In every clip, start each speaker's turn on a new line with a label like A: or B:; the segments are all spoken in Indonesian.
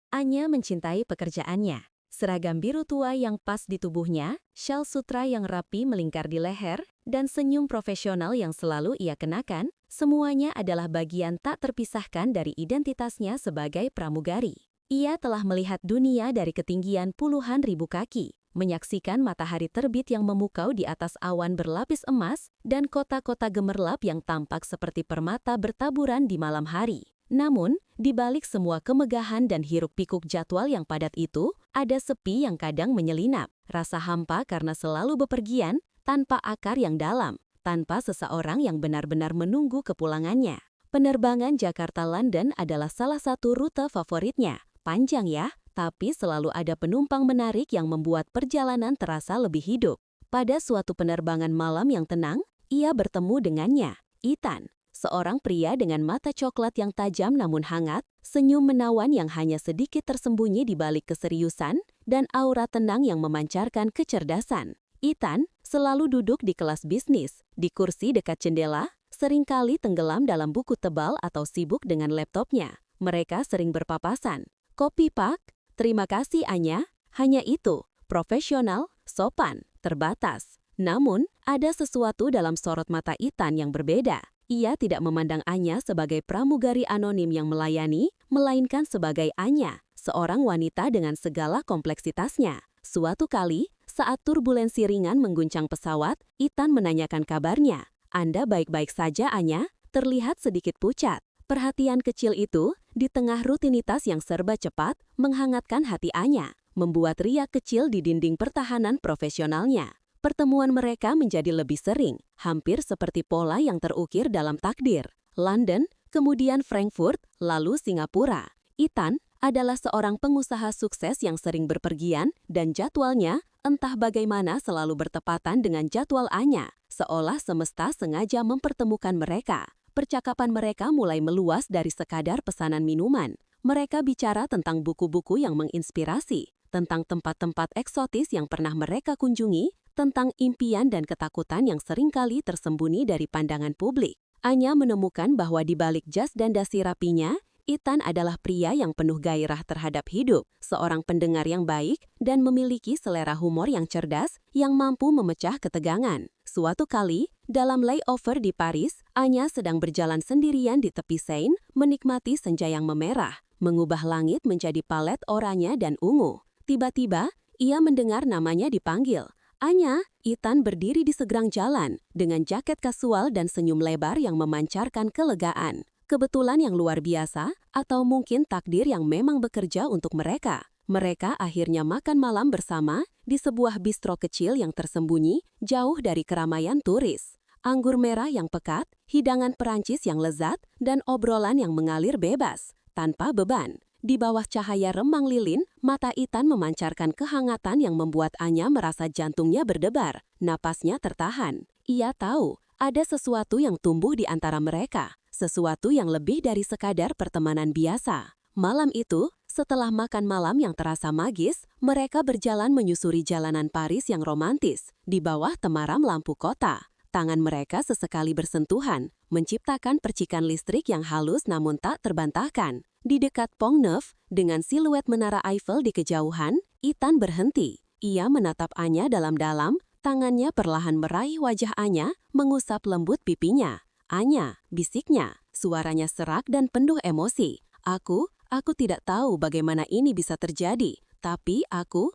A: Anya mencintai pekerjaannya. Seragam biru tua yang pas di tubuhnya, syal sutra yang rapi melingkar di leher, dan senyum profesional yang selalu ia kenakan, semuanya adalah bagian tak terpisahkan dari identitasnya sebagai pramugari. Ia telah melihat dunia dari ketinggian puluhan ribu kaki, menyaksikan matahari terbit yang memukau di atas awan berlapis emas, dan kota-kota gemerlap yang tampak seperti permata bertaburan di malam hari. Namun, di balik semua kemegahan dan hiruk-pikuk jadwal yang padat itu, ada sepi yang kadang menyelinap, rasa hampa karena selalu bepergian, tanpa akar yang dalam, tanpa seseorang yang benar-benar menunggu kepulangannya. Penerbangan Jakarta-London adalah salah satu rute favoritnya. Panjang ya, tapi selalu ada penumpang menarik yang membuat perjalanan terasa lebih hidup. Pada suatu penerbangan malam yang tenang, ia bertemu dengannya, Ethan. Seorang pria dengan mata coklat yang tajam namun hangat, senyum menawan yang hanya sedikit tersembunyi di balik keseriusan, dan aura tenang yang memancarkan kecerdasan. Ethan selalu duduk di kelas bisnis, di kursi dekat jendela, seringkali tenggelam dalam buku tebal atau sibuk dengan laptopnya. Mereka sering berpapasan. Kopi Pak? Terima kasih Anya. Hanya itu, profesional, sopan, terbatas. Namun, ada sesuatu dalam sorot mata Ethan yang berbeda. Ia tidak memandang Anya sebagai pramugari anonim yang melayani, melainkan sebagai Anya, seorang wanita dengan segala kompleksitasnya. Suatu kali, saat turbulensi ringan mengguncang pesawat, Ethan menanyakan kabarnya. Anda baik-baik saja, Anya? Terlihat sedikit pucat. Perhatian kecil itu, di tengah rutinitas yang serba cepat, menghangatkan hati Anya, membuat riak kecil di dinding pertahanan profesionalnya. Pertemuan mereka menjadi lebih sering, hampir seperti pola yang terukir dalam takdir. London, kemudian Frankfurt, lalu Singapura. Ethan adalah seorang pengusaha sukses yang sering berpergian, dan jadwalnya, entah bagaimana selalu bertepatan dengan jadwal Anya, seolah semesta sengaja mempertemukan mereka. Percakapan mereka mulai meluas dari sekadar pesanan minuman. Mereka bicara tentang buku-buku yang menginspirasi, tentang tempat-tempat eksotis yang pernah mereka kunjungi, tentang impian dan ketakutan yang seringkali tersembunyi dari pandangan publik. Anya menemukan bahwa di balik jas dan dasi rapinya, Ethan adalah pria yang penuh gairah terhadap hidup, seorang pendengar yang baik, dan memiliki selera humor yang cerdas yang mampu memecah ketegangan. Suatu kali, dalam layover di Paris, Anya sedang berjalan sendirian di tepi Seine, menikmati senja yang memerah, mengubah langit menjadi palet oranye dan ungu. Tiba-tiba, ia mendengar namanya dipanggil. Anya, Ethan berdiri di seberang jalan, dengan jaket kasual dan senyum lebar yang memancarkan kelegaan. Kebetulan yang luar biasa, atau mungkin takdir yang memang bekerja untuk mereka. Mereka akhirnya makan malam bersama di sebuah bistro kecil yang tersembunyi, jauh dari keramaian turis. Anggur merah yang pekat, hidangan Perancis yang lezat, dan obrolan yang mengalir bebas, tanpa beban. Di bawah cahaya remang lilin, mata Ethan memancarkan kehangatan yang membuat Anya merasa jantungnya berdebar, napasnya tertahan. Ia tahu, ada sesuatu yang tumbuh di antara mereka, sesuatu yang lebih dari sekadar pertemanan biasa. Malam itu, setelah makan malam yang terasa magis, mereka berjalan menyusuri jalanan Paris yang romantis, di bawah temaram lampu kota. Tangan mereka sesekali bersentuhan, menciptakan percikan listrik yang halus namun tak terbantahkan. Di dekat Pont Neuf, dengan siluet menara Eiffel di kejauhan, Ethan berhenti. Ia menatap Anya dalam-dalam, tangannya perlahan meraih wajah Anya, mengusap lembut pipinya. Anya, bisiknya, suaranya serak dan penuh emosi. Aku tidak tahu bagaimana ini bisa terjadi, tapi aku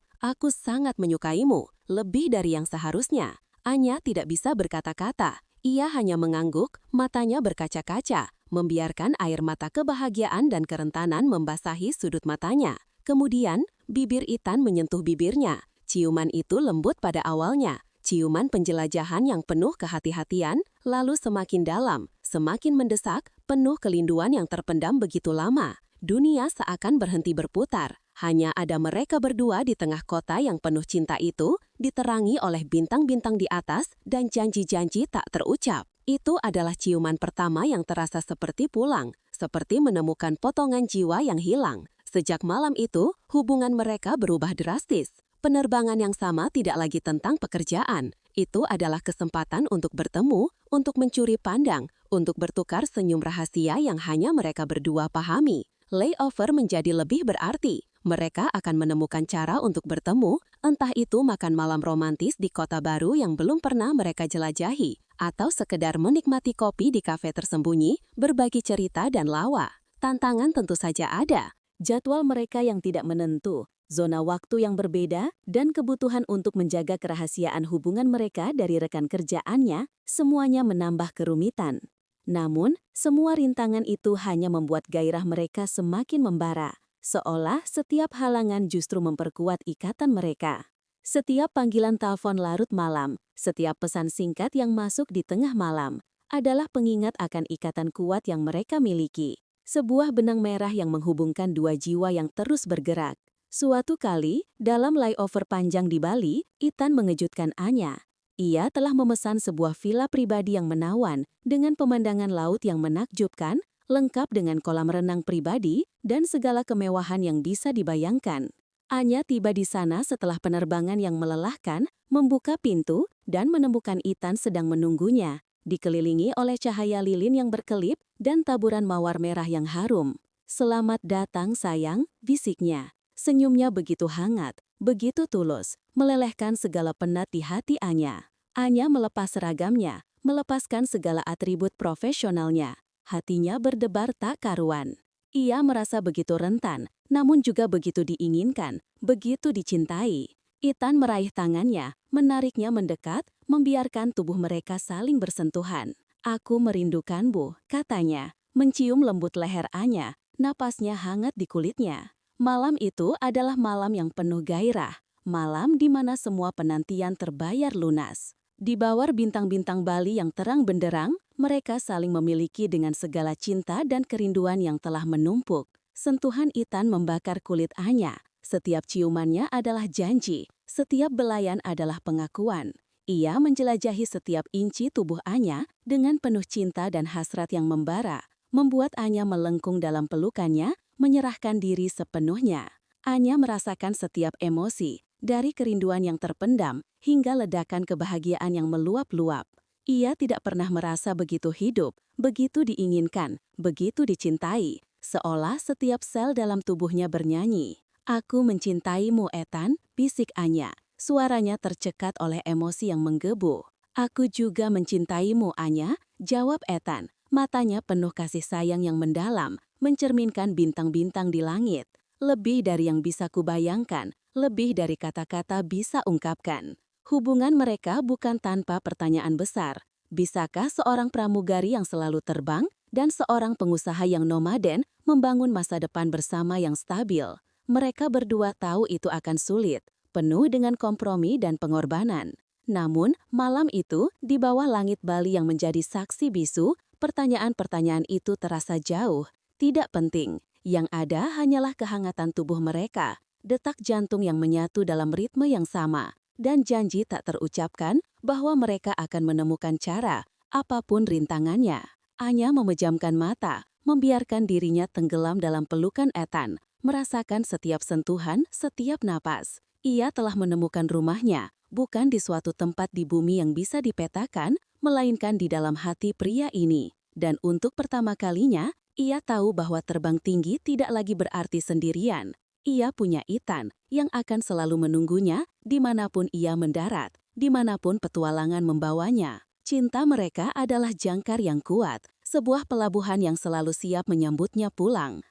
A: sangat menyukaimu, lebih dari yang seharusnya. Anya tidak bisa berkata-kata. Ia hanya mengangguk, matanya berkaca-kaca, membiarkan air mata kebahagiaan dan kerentanan membasahi sudut matanya. Kemudian, bibir Ethan menyentuh bibirnya. Ciuman itu lembut pada awalnya, ciuman penjelajahan yang penuh kehati-hatian, lalu semakin dalam, semakin mendesak, penuh kelinduan yang terpendam begitu lama. Dunia seakan berhenti berputar. Hanya ada mereka berdua di tengah kota yang penuh cinta itu, diterangi oleh bintang-bintang di atas dan janji-janji tak terucap. Itu adalah ciuman pertama yang terasa seperti pulang, seperti menemukan potongan jiwa yang hilang. Sejak malam itu, hubungan mereka berubah drastis. Penerbangan yang sama tidak lagi tentang pekerjaan. Itu adalah kesempatan untuk bertemu, untuk mencuri pandang, untuk bertukar senyum rahasia yang hanya mereka berdua pahami. layover menjadi lebih berarti. Mereka akan menemukan cara untuk bertemu, entah itu makan malam romantis di kota baru yang belum pernah mereka jelajahi, atau sekedar menikmati kopi di kafe tersembunyi, berbagi cerita dan lawa. Tantangan tentu saja ada. Jadwal mereka yang tidak menentu, zona waktu yang berbeda, dan kebutuhan untuk menjaga kerahasiaan hubungan mereka dari rekan kerjaannya, semuanya menambah kerumitan. Namun, semua rintangan itu hanya membuat gairah mereka semakin membara, seolah setiap halangan justru memperkuat ikatan mereka. Setiap panggilan telepon larut malam, setiap pesan singkat yang masuk di tengah malam, adalah pengingat akan ikatan kuat yang mereka miliki. Sebuah benang merah yang menghubungkan dua jiwa yang terus bergerak. Suatu kali, dalam layover panjang di Bali, Ethan mengejutkan Anya. Ia telah memesan sebuah villa pribadi yang menawan, dengan pemandangan laut yang menakjubkan, lengkap dengan kolam renang pribadi, dan segala kemewahan yang bisa dibayangkan. Anya tiba di sana setelah penerbangan yang melelahkan, membuka pintu, dan menemukan Ethan sedang menunggunya, dikelilingi oleh cahaya lilin yang berkelip dan taburan mawar merah yang harum. "Selamat datang, sayang," bisiknya. Senyumnya begitu hangat, begitu tulus, melelehkan segala penat di hati Anya. Anya melepas seragamnya, melepaskan segala atribut profesionalnya. Hatinya berdebar tak karuan. Ia merasa begitu rentan, namun juga begitu diinginkan, begitu dicintai. Ethan meraih tangannya, menariknya mendekat, membiarkan tubuh mereka saling bersentuhan. "Aku merindukanmu," katanya, mencium lembut leher Anya, napasnya hangat di kulitnya. Malam itu adalah malam yang penuh gairah, malam di mana semua penantian terbayar lunas. Di bawah bintang-bintang Bali yang terang benderang, mereka saling memiliki dengan segala cinta dan kerinduan yang telah menumpuk. Sentuhan Ethan membakar kulit Anya. Setiap ciumannya adalah janji, setiap belayan adalah pengakuan. Ia menjelajahi setiap inci tubuh Anya dengan penuh cinta dan hasrat yang membara, membuat Anya melengkung dalam pelukannya, menyerahkan diri sepenuhnya. Anya merasakan setiap emosi, dari kerinduan yang terpendam hingga ledakan kebahagiaan yang meluap-luap. Ia tidak pernah merasa begitu hidup, begitu diinginkan, begitu dicintai, seolah setiap sel dalam tubuhnya bernyanyi. "Aku mencintaimu, Ethan," bisik Anya. Suaranya tercekat oleh emosi yang menggebu. "Aku juga mencintaimu, Anya," jawab Ethan. Matanya penuh kasih sayang yang mendalam, mencerminkan bintang-bintang di langit. "Lebih dari yang bisa kubayangkan, lebih dari kata-kata bisa ungkapkan." Hubungan mereka bukan tanpa pertanyaan besar. Bisakah seorang pramugari yang selalu terbang dan seorang pengusaha yang nomaden membangun masa depan bersama yang stabil? Mereka berdua tahu itu akan sulit, penuh dengan kompromi dan pengorbanan. Namun, malam itu, di bawah langit Bali yang menjadi saksi bisu, pertanyaan-pertanyaan itu terasa jauh, tidak penting. Yang ada hanyalah kehangatan tubuh mereka, detak jantung yang menyatu dalam ritme yang sama, dan janji tak terucapkan bahwa mereka akan menemukan cara, apapun rintangannya. Anya memejamkan mata, membiarkan dirinya tenggelam dalam pelukan Ethan, merasakan setiap sentuhan, setiap napas. Ia telah menemukan rumahnya, bukan di suatu tempat di bumi yang bisa dipetakan, melainkan di dalam hati pria ini. Dan untuk pertama kalinya, ia tahu bahwa terbang tinggi tidak lagi berarti sendirian. Ia punya Ethan yang akan selalu menunggunya dimanapun ia mendarat, dimanapun petualangan membawanya. Cinta mereka adalah jangkar yang kuat, sebuah pelabuhan yang selalu siap menyambutnya pulang.